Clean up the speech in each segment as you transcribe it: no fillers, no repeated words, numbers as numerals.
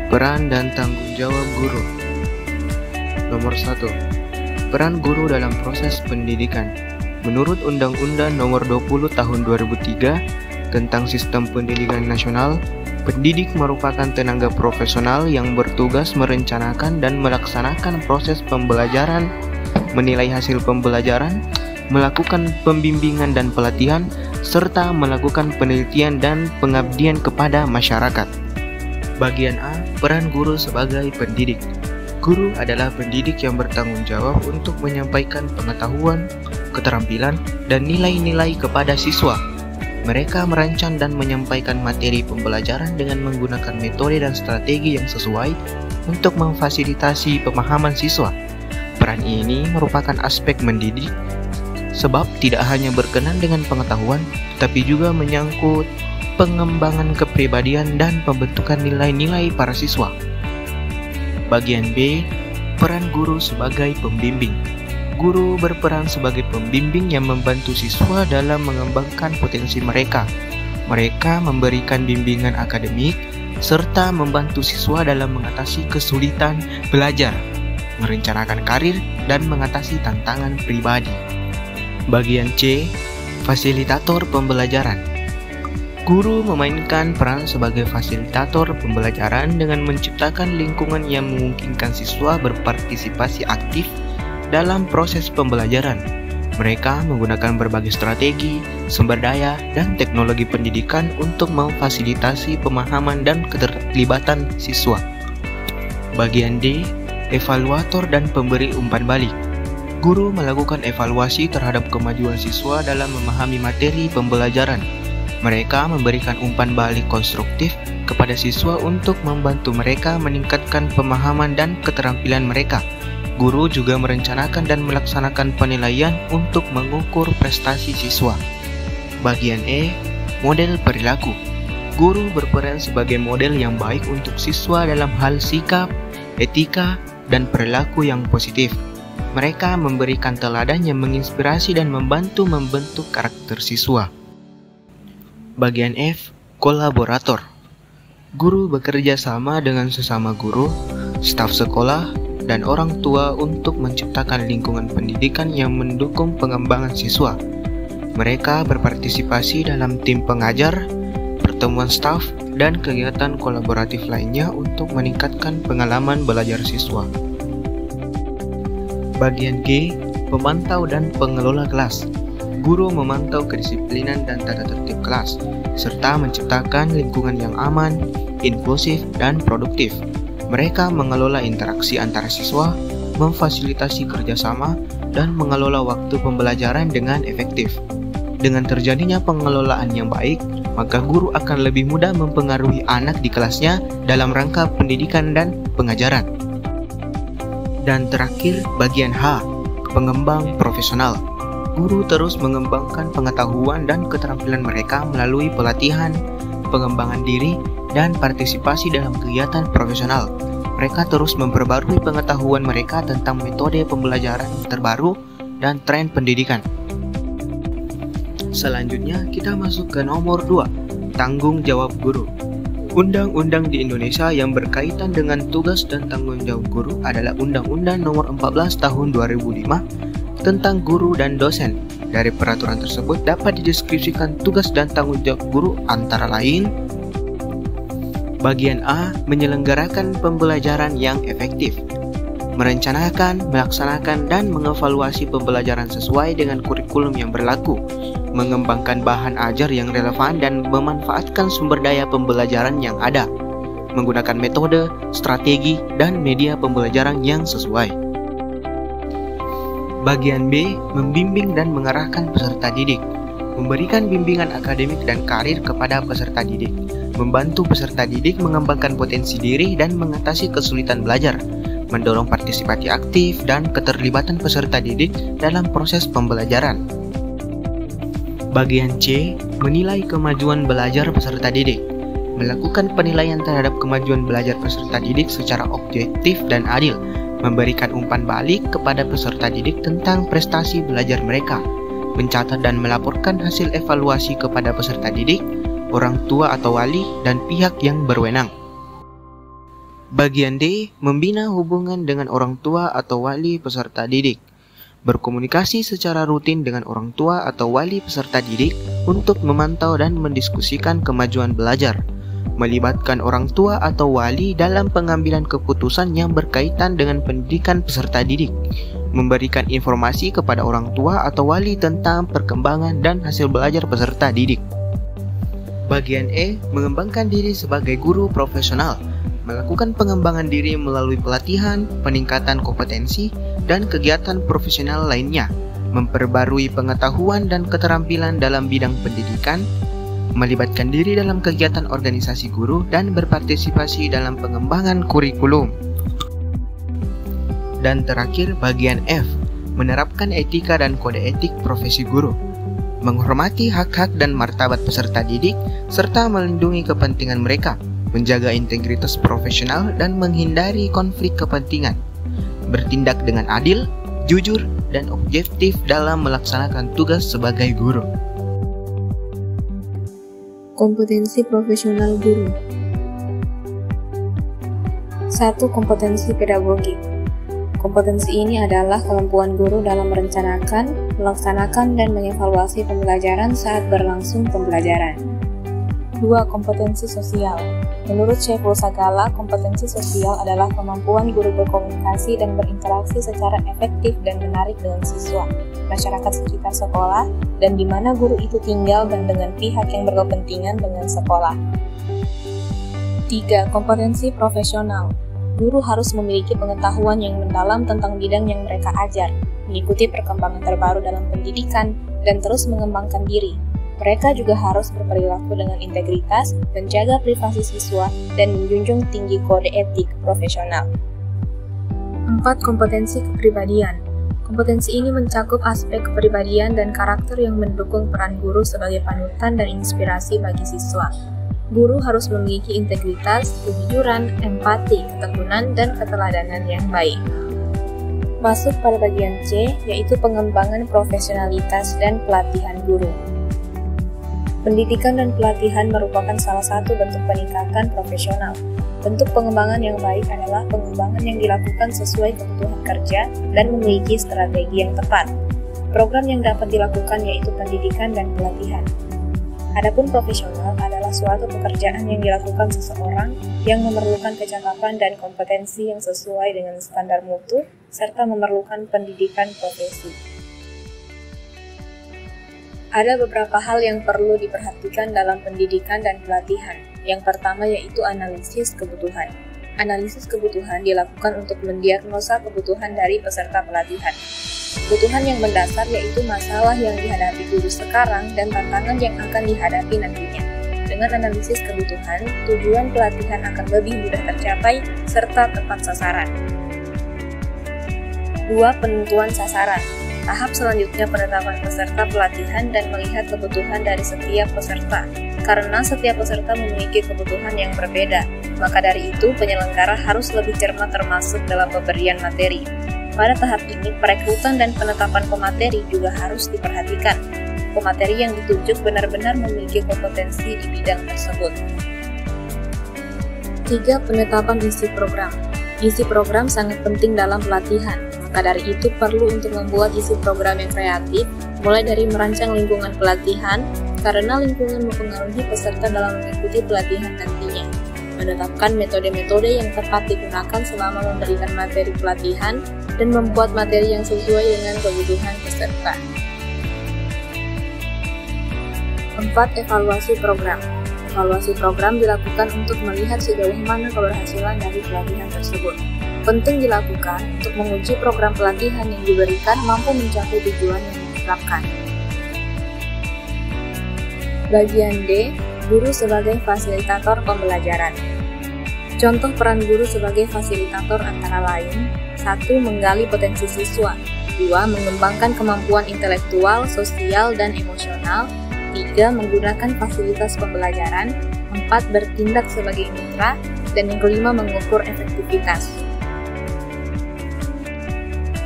Peran dan tanggung jawab guru. Nomor 1. Peran guru dalam proses pendidikan. Menurut Undang-Undang Nomor 20 Tahun 2003 tentang Sistem Pendidikan Nasional, pendidik merupakan tenaga profesional yang bertugas merencanakan dan melaksanakan proses pembelajaran, menilai hasil pembelajaran, melakukan pembimbingan dan pelatihan, serta melakukan penelitian dan pengabdian kepada masyarakat. Bagian A. Peran guru sebagai pendidik. Guru adalah pendidik yang bertanggung jawab untuk menyampaikan pengetahuan, keterampilan, dan nilai-nilai kepada siswa. Mereka merancang dan menyampaikan materi pembelajaran dengan menggunakan metode dan strategi yang sesuai untuk memfasilitasi pemahaman siswa. Peran ini merupakan aspek mendidik, sebab tidak hanya berkenan dengan pengetahuan, tapi juga menyangkut pengembangan kepribadian dan pembentukan nilai-nilai para siswa. Bagian B. Peran guru sebagai pembimbing. Guru berperan sebagai pembimbing yang membantu siswa dalam mengembangkan potensi mereka. Mereka memberikan bimbingan akademik, serta membantu siswa dalam mengatasi kesulitan belajar, merencanakan karir, dan mengatasi tantangan pribadi. Bagian C. Fasilitator pembelajaran. Guru memainkan peran sebagai fasilitator pembelajaran dengan menciptakan lingkungan yang memungkinkan siswa berpartisipasi aktif dalam proses pembelajaran. Mereka menggunakan berbagai strategi, sumber daya, dan teknologi pendidikan untuk memfasilitasi pemahaman dan keterlibatan siswa. Bagian D. Evaluator dan pemberi umpan balik. Guru melakukan evaluasi terhadap kemajuan siswa dalam memahami materi pembelajaran. Mereka memberikan umpan balik konstruktif kepada siswa untuk membantu mereka meningkatkan pemahaman dan keterampilan mereka. Guru juga merencanakan dan melaksanakan penilaian untuk mengukur prestasi siswa. Bagian E. Model perilaku. Guru berperan sebagai model yang baik untuk siswa dalam hal sikap, etika, dan perilaku yang positif. Mereka memberikan teladan yang menginspirasi dan membantu membentuk karakter siswa. Bagian F. Kolaborator. Guru bekerja sama dengan sesama guru, staf sekolah, dan orang tua untuk menciptakan lingkungan pendidikan yang mendukung pengembangan siswa. Mereka berpartisipasi dalam tim pengajar, pertemuan staf, dan kegiatan kolaboratif lainnya untuk meningkatkan pengalaman belajar siswa. Bagian G. Pemantau dan pengelola kelas. Guru memantau kedisiplinan dan tata tertib kelas, serta menciptakan lingkungan yang aman, inklusif, dan produktif. Mereka mengelola interaksi antara siswa, memfasilitasi kerjasama, dan mengelola waktu pembelajaran dengan efektif. Dengan terjadinya pengelolaan yang baik, maka guru akan lebih mudah mempengaruhi anak di kelasnya dalam rangka pendidikan dan pengajaran. Dan terakhir, bagian H. Pengembang profesional. Guru terus mengembangkan pengetahuan dan keterampilan mereka melalui pelatihan, pengembangan diri, dan partisipasi dalam kegiatan profesional. Mereka terus memperbarui pengetahuan mereka tentang metode pembelajaran terbaru dan tren pendidikan. Selanjutnya kita masuk ke nomor 2, tanggung jawab guru. Undang-undang di Indonesia yang berkaitan dengan tugas dan tanggung jawab guru adalah Undang-Undang Nomor 14 Tahun 2005 tentang guru dan dosen. Dari peraturan tersebut dapat dideskripsikan tugas dan tanggung jawab guru antara lain: bagian A. Menyelenggarakan pembelajaran yang efektif, merencanakan, melaksanakan, dan mengevaluasi pembelajaran sesuai dengan kurikulum yang berlaku, mengembangkan bahan ajar yang relevan dan memanfaatkan sumber daya pembelajaran yang ada, menggunakan metode, strategi, dan media pembelajaran yang sesuai. Bagian B. Membimbing dan mengarahkan peserta didik, memberikan bimbingan akademik dan karir kepada peserta didik, membantu peserta didik mengembangkan potensi diri dan mengatasi kesulitan belajar, mendorong partisipasi aktif dan keterlibatan peserta didik dalam proses pembelajaran. Bagian C. Menilai kemajuan belajar peserta didik, melakukan penilaian terhadap kemajuan belajar peserta didik secara objektif dan adil, memberikan umpan balik kepada peserta didik tentang prestasi belajar mereka, mencatat dan melaporkan hasil evaluasi kepada peserta didik, orang tua atau wali, dan pihak yang berwenang. Bagian D, membina hubungan dengan orang tua atau wali peserta didik. Berkomunikasi secara rutin dengan orang tua atau wali peserta didik untuk memantau dan mendiskusikan kemajuan belajar. Melibatkan orang tua atau wali dalam pengambilan keputusan yang berkaitan dengan pendidikan peserta didik. Memberikan informasi kepada orang tua atau wali tentang perkembangan dan hasil belajar peserta didik. Bagian E, mengembangkan diri sebagai guru profesional. Melakukan pengembangan diri melalui pelatihan, peningkatan kompetensi, dan kegiatan profesional lainnya. Memperbarui pengetahuan dan keterampilan dalam bidang pendidikan, melibatkan diri dalam kegiatan organisasi guru, dan berpartisipasi dalam pengembangan kurikulum. Dan terakhir, bagian F, menerapkan etika dan kode etik profesi guru. Menghormati hak-hak dan martabat peserta didik, serta melindungi kepentingan mereka, menjaga integritas profesional, dan menghindari konflik kepentingan. Bertindak dengan adil, jujur, dan objektif dalam melaksanakan tugas sebagai guru. Kompetensi profesional guru. 1. Kompetensi pedagogik. Kompetensi ini adalah kemampuan guru dalam merencanakan, melaksanakan, dan mengevaluasi pembelajaran saat berlangsung pembelajaran. 2. Kompetensi sosial. Menurut Syaiful Sagala, kompetensi sosial adalah kemampuan guru berkomunikasi dan berinteraksi secara efektif dan menarik dengan siswa, masyarakat sekitar sekolah, dan di mana guru itu tinggal dan dengan pihak yang berkepentingan dengan sekolah. 3. Kompetensi profesional. Guru harus memiliki pengetahuan yang mendalam tentang bidang yang mereka ajar, mengikuti perkembangan terbaru dalam pendidikan, dan terus mengembangkan diri. Mereka juga harus berperilaku dengan integritas, menjaga privasi siswa, dan menjunjung tinggi kode etik profesional. 4. Kompetensi kepribadian. Kompetensi ini mencakup aspek kepribadian dan karakter yang mendukung peran guru sebagai panutan dan inspirasi bagi siswa. Guru harus memiliki integritas, kejujuran, empati, ketekunan, dan keteladanan yang baik. Masuk pada bagian C, yaitu pengembangan profesionalitas dan pelatihan guru. Pendidikan dan pelatihan merupakan salah satu bentuk peningkatan profesional. Bentuk pengembangan yang baik adalah pengembangan yang dilakukan sesuai kebutuhan kerja dan memiliki strategi yang tepat. Program yang dapat dilakukan yaitu pendidikan dan pelatihan. Adapun profesional adalah suatu pekerjaan yang dilakukan seseorang yang memerlukan kecakapan dan kompetensi yang sesuai dengan standar mutu serta memerlukan pendidikan profesi. Ada beberapa hal yang perlu diperhatikan dalam pendidikan dan pelatihan. Yang pertama yaitu analisis kebutuhan. Analisis kebutuhan dilakukan untuk mendiagnosa kebutuhan dari peserta pelatihan. Kebutuhan yang mendasar yaitu masalah yang dihadapi guru sekarang dan tantangan yang akan dihadapi nantinya. Dengan analisis kebutuhan, tujuan pelatihan akan lebih mudah tercapai serta tepat sasaran. 2. Penentuan sasaran. Tahap selanjutnya penetapan peserta pelatihan dan melihat kebutuhan dari setiap peserta. Karena setiap peserta memiliki kebutuhan yang berbeda, maka dari itu penyelenggara harus lebih cermat termasuk dalam pemberian materi. Pada tahap ini, perekrutan dan penetapan pemateri juga harus diperhatikan. Pemateri yang ditunjuk benar-benar memiliki kompetensi di bidang tersebut. 3. Penetapan isi program. Isi program sangat penting dalam pelatihan. Maka dari itu perlu untuk membuat isi program yang kreatif, mulai dari merancang lingkungan pelatihan, karena lingkungan mempengaruhi peserta dalam mengikuti pelatihan nantinya. Menetapkan metode-metode yang tepat digunakan selama memberikan materi pelatihan, dan membuat materi yang sesuai dengan kebutuhan peserta. 4. Evaluasi program. Evaluasi program dilakukan untuk melihat sejauh mana keberhasilan dari pelatihan tersebut. Penting dilakukan untuk menguji program pelatihan yang diberikan mampu mencapai tujuan yang ditetapkan. Bagian D, guru sebagai fasilitator pembelajaran. Contoh peran guru sebagai fasilitator antara lain: 1. Menggali potensi siswa. 2. Mengembangkan kemampuan intelektual, sosial, dan emosional. 3. Menggunakan fasilitas pembelajaran. 4. Bertindak sebagai mitra. Dan yang kelima, mengukur efektivitas.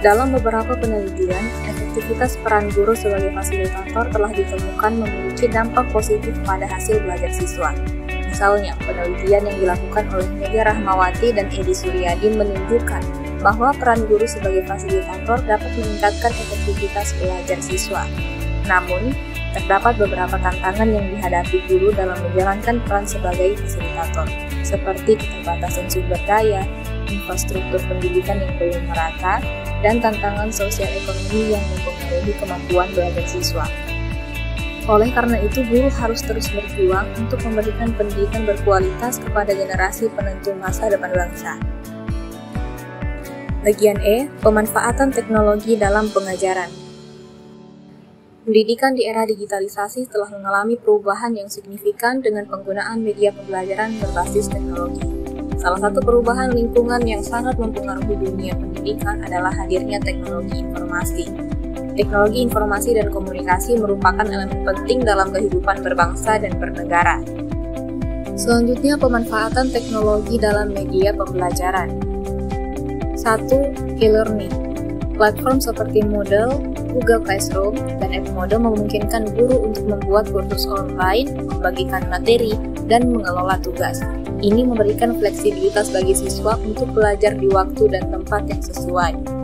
Dalam beberapa penelitian, efektivitas peran guru sebagai fasilitator telah ditemukan memiliki dampak positif pada hasil belajar siswa. Misalnya, penelitian yang dilakukan oleh Mega Rahmawati dan Edi Suryadi menunjukkan bahwa peran guru sebagai fasilitator dapat meningkatkan efektivitas belajar siswa. Namun, terdapat beberapa tantangan yang dihadapi guru dalam menjalankan peran sebagai fasilitator, seperti keterbatasan sumber daya, infrastruktur pendidikan yang belum merata, dan tantangan sosial ekonomi yang mempengaruhi kemampuan belajar siswa. Oleh karena itu, guru harus terus berjuang untuk memberikan pendidikan berkualitas kepada generasi penentu masa depan bangsa. Bagian E, pemanfaatan teknologi dalam pengajaran. Pendidikan di era digitalisasi telah mengalami perubahan yang signifikan dengan penggunaan media pembelajaran berbasis teknologi. Salah satu perubahan lingkungan yang sangat mempengaruhi dunia pendidikan adalah hadirnya teknologi informasi. Teknologi informasi dan komunikasi merupakan elemen penting dalam kehidupan berbangsa dan bernegara. Selanjutnya, pemanfaatan teknologi dalam media pembelajaran. 1. E-learning. Platform seperti Moodle, Google Classroom, dan Edmodo memungkinkan guru untuk membuat kursus online, membagikan materi, dan mengelola tugas. Ini memberikan fleksibilitas bagi siswa untuk belajar di waktu dan tempat yang sesuai.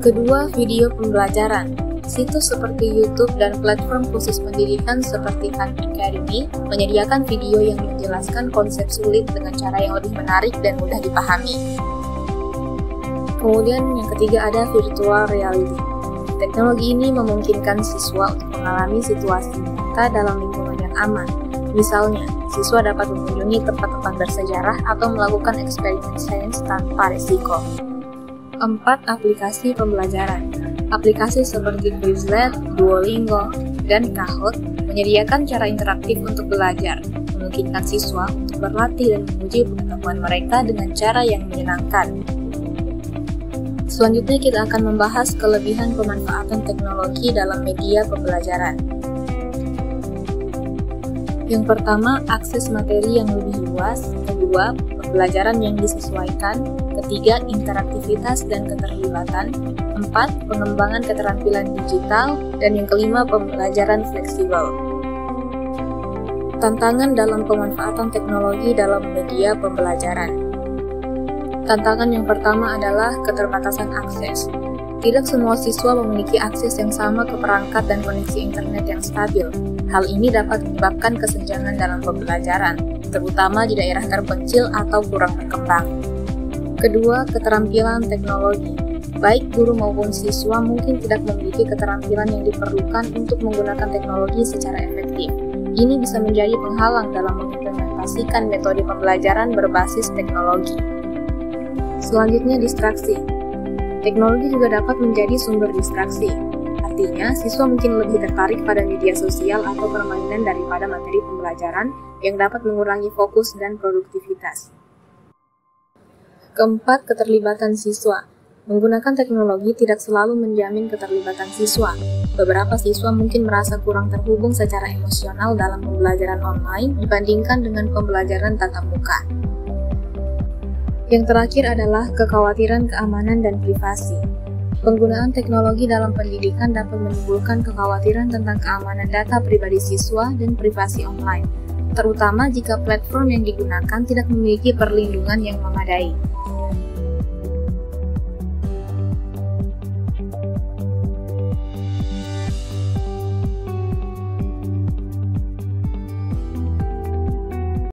Kedua, video pembelajaran. Situs seperti YouTube dan platform khusus pendidikan seperti Khan Academy menyediakan video yang menjelaskan konsep sulit dengan cara yang lebih menarik dan mudah dipahami. Kemudian yang ketiga ada virtual reality. Teknologi ini memungkinkan siswa untuk mengalami situasi nyata dalam lingkungan yang aman. Misalnya, siswa dapat mengunjungi tempat-tempat bersejarah atau melakukan eksperimen sains tanpa risiko. 4. Aplikasi pembelajaran. Aplikasi seperti Quizlet, Duolingo, dan Kahoot menyediakan cara interaktif untuk belajar, memungkinkan siswa untuk berlatih dan menguji pengetahuan mereka dengan cara yang menyenangkan. Selanjutnya kita akan membahas kelebihan pemanfaatan teknologi dalam media pembelajaran. Yang pertama, akses materi yang lebih luas. Kedua, pembelajaran yang disesuaikan. Ketiga, interaktivitas dan keterlibatan. 4, pengembangan keterampilan digital. Dan yang kelima, pembelajaran fleksibel. Tantangan dalam pemanfaatan teknologi dalam media pembelajaran. Tantangan yang pertama adalah keterbatasan akses. Tidak semua siswa memiliki akses yang sama ke perangkat dan koneksi internet yang stabil. Hal ini dapat menyebabkan kesenjangan dalam pembelajaran, terutama di daerah terpencil atau kurang berkembang. Kedua, keterampilan teknologi. Baik guru maupun siswa mungkin tidak memiliki keterampilan yang diperlukan untuk menggunakan teknologi secara efektif. Ini bisa menjadi penghalang dalam mengimplementasikan metode pembelajaran berbasis teknologi. Selanjutnya, distraksi. Teknologi juga dapat menjadi sumber distraksi. Artinya, siswa mungkin lebih tertarik pada media sosial atau permainan daripada materi pembelajaran yang dapat mengurangi fokus dan produktivitas. Keempat, keterlibatan siswa. Menggunakan teknologi tidak selalu menjamin keterlibatan siswa. Beberapa siswa mungkin merasa kurang terhubung secara emosional dalam pembelajaran online dibandingkan dengan pembelajaran tatap muka. Yang terakhir adalah kekhawatiran keamanan dan privasi. Penggunaan teknologi dalam pendidikan dapat menimbulkan kekhawatiran tentang keamanan data pribadi siswa dan privasi online, terutama jika platform yang digunakan tidak memiliki perlindungan yang memadai.